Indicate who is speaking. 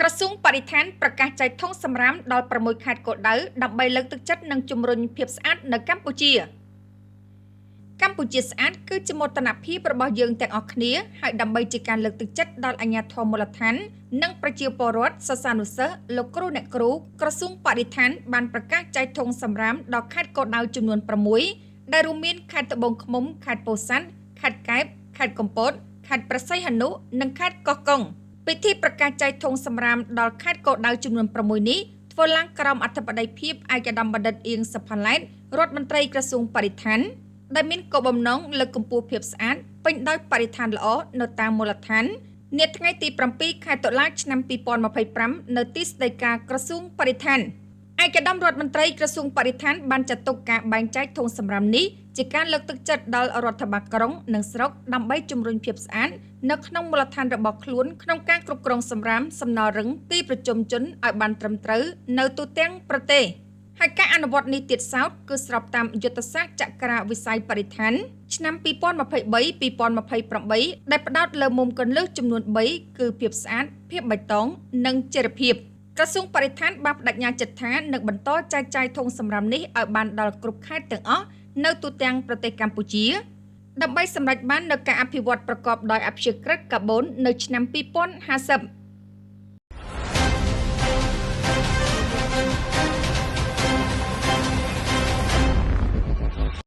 Speaker 1: ក្រសួងបរិស្ថានប្រកាសចែកធុងសម្រាមដល់6ខេត្តគោលដៅដើម្បីលើកទឹកចិត្តនិងជំរុញភាពស្អាតនៅកម្ពុជាកម្ពុជាស្អាតគឺជាមោទនភាពរបស់យើងទាំងអស់គ្នាហើយដើម្បីជាការលើកទឹកចិត្តដល់អាជ្ញាធរមូលដ្ឋាននិងប្រជាពលរដ្ឋសិស្សានុសិស្សលោកគ្រូអ្នកគ្រូក្រសួងបរិស្ថានបានប្រកាសចែកធុងសម្រាមដល់ខេត្តគោលដៅចំនួន6ដែលរួមមានខេត្តត្បូងឃ្មុំខេត្តពោធិ៍សាត់ខេត្តកែបខេត្តកំពតខេត្តព្រះសីហនុនិងខេត្តកោះកុងពិធីប្រកាសចែកធុងសម្រាមដល់ខេត្តគោលដៅចំនួន6នេះធ្វើឡើងក្រោមអធិបតីភាពឯកឧត្តមបណ្ឌិតអៀង សុផាឡែតរដ្ឋមន្ត្រីក្រសួងបរិស្ថានដែលមានគោលបំណងលើកកម្ពស់ភាពស្អាតពេញដោយបរិស្ថានល្អនៅតាមមូលដ្ឋាននាថ្ងៃទី7ខែតុលាឆ្នាំ2025នៅទីស្តីការក្រសួងបរិស្ថានឯកឧត្តមរដ្ឋមន្ត្រីក្រសួងបរិស្ថានបានចាត់ទុកការបែងចែកធុងសម្រាមនេះជាការលើកទឹកចិត្តដល់រដ្ឋបាលក្រុងនិងស្រុកដើម្បីជំរុញភាពស្អាតនៅក្នុងមូលដ្ឋានរបស់ខ្លួនក្នុងការគ្រប់គ្រងសម្រាមសំណល់រឹងទីប្រជុំជនឲ្យបានត្រឹមត្រូវនៅទូទាំងប្រទេសហើយការអនុវត្តនេះទៀតសោតគឺស្របតាមយុទ្ធសាស្ត្រចក្រាវិស័យបរិស្ថានឆ្នាំ2023-2028ដែលផ្ដោតលើមុំគន្លឹះចំនួន3គឺភាពស្អាតភាពបៃតងនិងចីរភាពក្រសួងបរិស្ថានបានបដិញ្ញាចិត្តថានឹងបន្តចែកចាយធុងសម្រាមនេះឲ្យបានដល់គ្រប់ខេត្តទាំងអស់នៅទូទាំងប្រទេសកម្ពុជាដើម្បីសម្រេចបាននូវការអភិវឌ្ឍប្រកបដោយអព្យាក្រឹតកាបូននៅឆ្នាំ2050